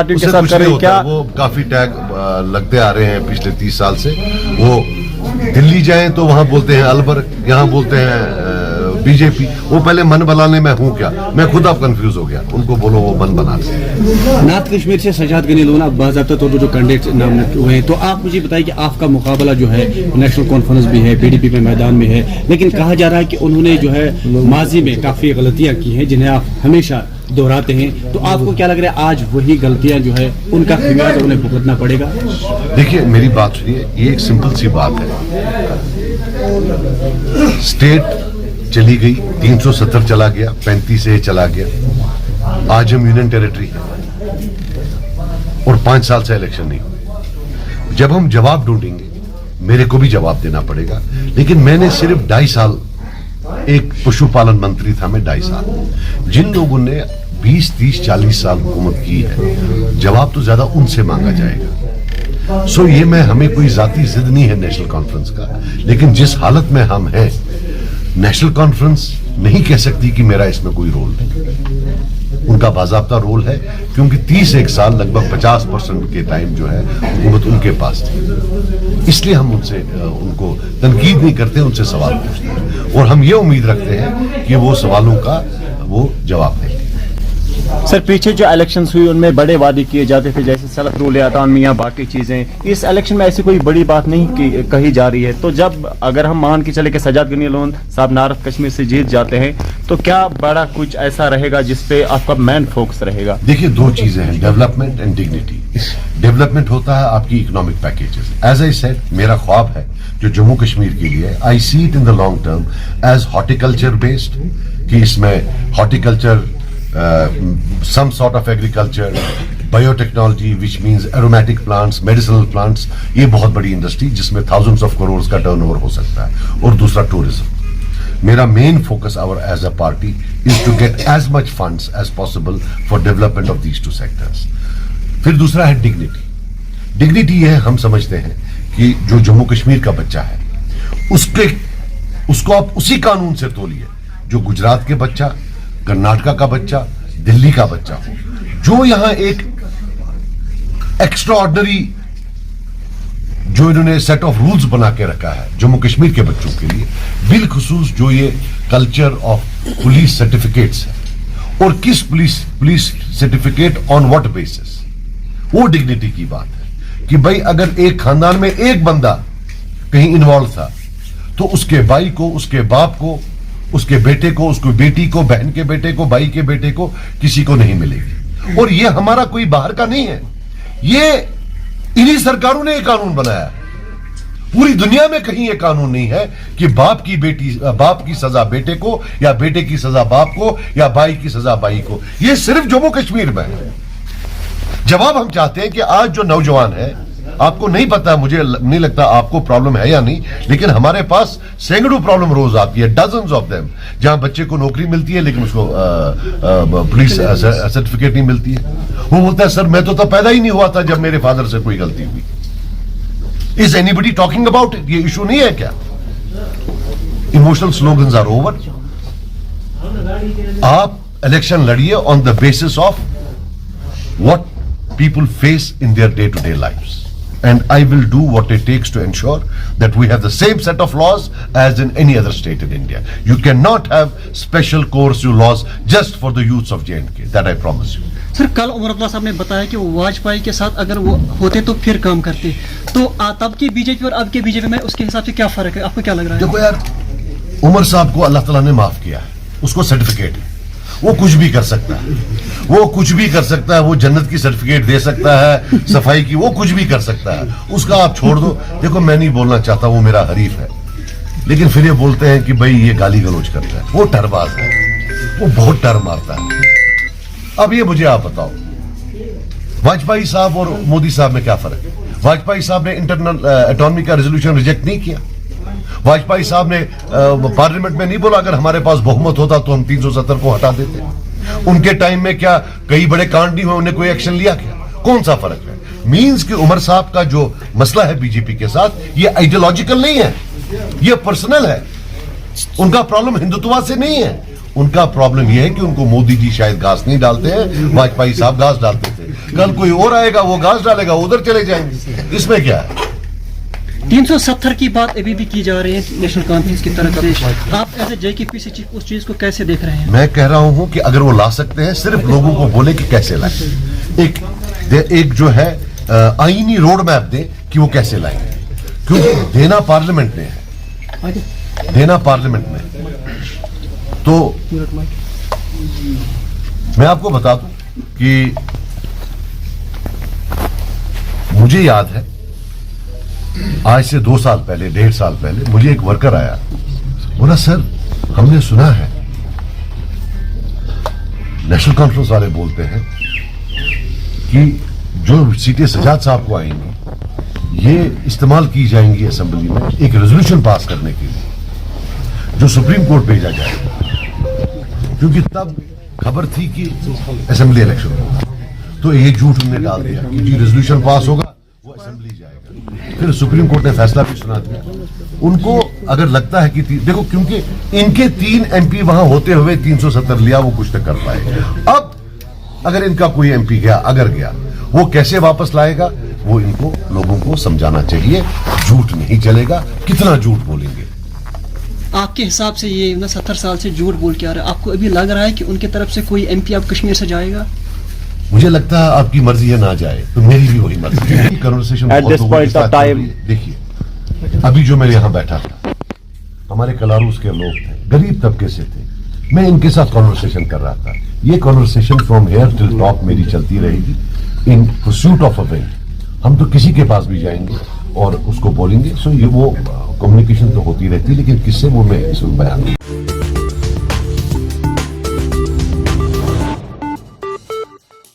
पार्टियों के साथ कर रही है क्या? वो काफी टैग लगते आ रहे हैं पिछले 30 साल से। वो दिल्ली जाएं तो वहां बोलते हैं अलबर, यहाँ बोलते हैं बीजेपी। वो पहले मन बनाने में हूं क्या, मैं खुद अब कंफ्यूज हो गया। उनको बोलो वो मन बना से। नॉर्थ कश्मीर से सजाद गनी लोना बाज़ाब्ता तौर पर जो कैंडिडेट नामिनेट हुए हैं, तो आप मुझे बताइए कि आपका मुकाबला जो है नेशनल कॉन्फ्रेंस भी है, पीडीपी में मैदान में है, लेकिन कहा जा रहा है कि उन्होंने जो है माजी में काफी गलतियां की हैं जिन्हें आप हमेशा दोहराते हैं। तो आपको क्या लग रहा है आज वही गलतियां जो है उनका खमियाजा उन्हें भुगतना पड़ेगा? देखिए मेरी बात सुनिए, ये एक सिंपल सी बात है। स्टेट चली गई, 370 चला गया, 35 से चला गया। आज हम यूनियन टेरिटरी है और 5 साल से इलेक्शन नहीं हुई। जब हम जवाब ढूंढेंगे, मेरे को भी जवाब देना पड़ेगा। लेकिन मैंने सिर्फ 2.5 साल, एक पशुपालन मंत्री था मैं 2.5 साल। जिन लोगों ने 20, 30, 40 साल हुकूमत की है, जवाब तो ज्यादा उनसे मांगा जाएगा। सो ये मैं, हमें कोई जाती जिद नहीं है नेशनल कॉन्फ्रेंस का, लेकिन जिस हालत में हम हैं, नेशनल कॉन्फ्रेंस नहीं कह सकती कि मेरा इसमें कोई रोल नहीं। उनका बाज़ाब्ता रोल है, क्योंकि 31 साल लगभग 50% के टाइम जो है हुकूमत उनके पास थी। इसलिए हम उनसे उनको तनकीद नहीं करते, उनसे सवाल पूछते हैं और हम ये उम्मीद रखते हैं कि वो सवालों का वो जवाब देंगे। सर पीछे जो इलेक्शंस हुई उनमें बड़े वादे किए जाते थे, जैसे सड़क रोल अतानमी या बाकी चीजें। इस इलेक्शन में ऐसी कोई बड़ी बात नहीं कही जा रही है। तो जब अगर हम मान के चले कि सजाद गनी लोन साहब नॉर्थ कश्मीर से जीत जाते हैं, तो क्या बड़ा कुछ ऐसा रहेगा जिसपे आपका मेन फोकस रहेगा? देखिए 2 चीजें हैं, डेवलपमेंट एंड डिग्निटी। डेवलपमेंट होता है आपकी economic packages. As I said, मेरा ख्वाब है जो जम्मू कश्मीर के लिए, I see it in the long term as horticulture based, कि इसमें horticulture, some sort of agriculture, biotechnology, which means aromatic plants, medicinal plants, ये बहुत बड़ी इंडस्ट्री जिसमें thousands of crores का टर्नओवर हो सकता है। और दूसरा टूरिज्म। मेरा main focus our as a party is to get as much funds as possible for development of these 2 sectors. फिर दूसरा है डिग्निटी। डिग्निटी है, हम समझते हैं कि जो जम्मू कश्मीर का बच्चा है उसको आप उसी कानून से तोलिए जो गुजरात के बच्चा, कर्नाटका का बच्चा, दिल्ली का बच्चा हो, जो यहां एक एक्स्ट्राऑर्डिनरी जो इन्होंने सेट ऑफ रूल्स बना के रखा है जम्मू कश्मीर के बच्चों के लिए, बिलखुसूस जो ये कल्चर ऑफ पुलिस सर्टिफिकेट्स है और किस police certificate on what basis, वो डिग्निटी की बात है कि भाई अगर एक खानदान में एक बंदा कहीं इन्वॉल्व था तो उसके भाई को, उसके बाप को, उसके बेटे को, उसकी बेटी को, बहन के बेटे को, भाई के बेटे को, किसी को नहीं मिलेगी। और ये हमारा कोई बाहर का नहीं है, ये इन्हीं सरकारों ने ये कानून बनाया। पूरी दुनिया में कहीं ये कानून नहीं है कि बाप की सजा बेटे को, या बेटे की सजा बाप को, या भाई की सजा भाई को। ये सिर्फ जम्मू कश्मीर में है। जवाब हम चाहते हैं कि आज जो नौजवान है, आपको नहीं पता, मुझे नहीं लगता आपको प्रॉब्लम है या नहीं, लेकिन हमारे पास सैकड़ों प्रॉब्लम रोज आती है, डजन्स ऑफ देम, जहां बच्चे को नौकरी मिलती है लेकिन उसको पुलिस सर्टिफिकेट नहीं मिलती है। वो बोलता है सर मैं तो पैदा ही नहीं हुआ था जब मेरे फादर से कोई गलती हुई। Is anybody talking about it? ये इशू नहीं है क्या? Emotional slogans are over. आप इलेक्शन लड़िए on the basis of what people face in their day-to-day lives, and I will do what it takes to ensure that we have the same set of laws as in any other state in India. You cannot have special coercive laws just for the youths of J&K. That I promise you. Sir कल उमर अब्दुल्ला साहब ने बताया कि वो वाजपेयी के साथ अगर वो होते तो फिर काम करते, तो तब की बीजेपी और अब के बीजेपी में उसके हिसाब से क्या फर्क है, आपको क्या लग रहा है? देखो यार, उमर साहब को अल्लाह ताला ने माफ किया है, उसको सर्टिफिकेट है, वो कुछ भी कर सकता है, वो कुछ भी कर सकता है, वो जन्नत की सर्टिफिकेट दे सकता है, सफाई की, वो कुछ भी कर सकता है, उसका आप छोड़ दो। देखो मैं नहीं बोलना चाहता, वो मेरा हरीफ है, लेकिन फिर ये बोलते हैं कि भाई ये गाली गलौज करता है, वो टरबाज है, वो बहुत टर मारता है। अब ये मुझे आप बताओ, वाजपेयी साहब और मोदी साहब में क्या फर्क है? वाजपेयी साहब ने इंटरनल अटॉर्नी का रेजोल्यूशन रिजेक्ट नहीं किया। वाजपेयी साहब ने पार्लियामेंट में नहीं बोला अगर हमारे पास बहुमत होता तो हम 370 को हटा देते। उनके टाइम में क्या कई बड़े कांड नहीं हुए, उन्हें कोई एक्शन लिया क्या? कौन सा फर्क है? मींस कि उमर साहब का जो मसला है बीजेपी के साथ, ये आइडियोलॉजिकल नहीं है, ये पर्सनल है। उनका प्रॉब्लम हिंदुत्व से नहीं है, उनका प्रॉब्लम यह है कि उनको मोदी जी शायद घास नहीं डालते हैं, वाजपेयी साहब घास डालते थे। कल कोई और आएगा, वो घास डालेगा, उधर चले जाएंगे। इसमें क्या है? 370 की बात अभी भी की जा रही है नेशनल कॉन्फ्रेंस की तरफ से। आप एज ए JKPC चीफ उस चीज को कैसे देख रहे हैं? मैं कह रहा हूं कि अगर वो ला सकते हैं, सिर्फ लोगों को बोले कि कैसे लाएं। एक जो है आईनी रोड मैप दे कि वो कैसे लाएंगे, क्योंकि देना पार्लियामेंट में है, देना पार्लियामेंट में। तो मैं आपको बता दूं कि मुझे याद है आज से 2 साल पहले, 1.5 साल पहले मुझे एक वर्कर आया, बोला सर हमने सुना है नेशनल कॉन्फ्रेंस वाले बोलते हैं कि जो सीटें सजाद साहब को आएंगी ये इस्तेमाल की जाएंगी असेंबली में एक रेजोल्यूशन पास करने के लिए, जो सुप्रीम कोर्ट भेजा जाएगा, क्योंकि तब खबर थी कि असेंबली इलेक्शन होगा। तो ये झूठ उन्होंने डाल दिया कि जी रेजोल्यूशन पास होगा, वो असेंबली जाएगा। फिर सुप्रीम कोर्ट ने फैसला भी सुना दिया। उनको अगर लगता है कि देखो, क्योंकि इनके 3 MP वहां होते हुए 370 लिया, वो कुछ तो कर पाए। अब अगर इनका कोई MP गया, अगर गया, वो कैसे वापस लाएगा, वो इनको लोगों को समझाना चाहिए। झूठ नहीं चलेगा, कितना झूठ बोलेंगे। आपके हिसाब से ये 70 साल से झूठ बोल के आ रहा है, आपको अभी लग रहा है कि उनके तरफ से कोई MP अब कश्मीर से जाएगा? मुझे लगता है आपकी मर्जी है ना जाए, तो मेरी भी वही मर्जी है। Conversation At this point of time- देखिए, अभी जो मैं यहाँ बैठा था, हमारे कलारूस के लोग थे, गरीब तबके से थे, मैं इनके साथ कॉन्वर्सेशन कर रहा था। ये conversation from here till top मेरी चलती रहेगी इन परस्यूट ऑफ अ विन। हम तो किसी के पास भी जाएंगे और उसको बोलेंगे। सो ये वो कम्युनिकेशन तो होती रहती है, लेकिन किससे वो मैं इसमें बयान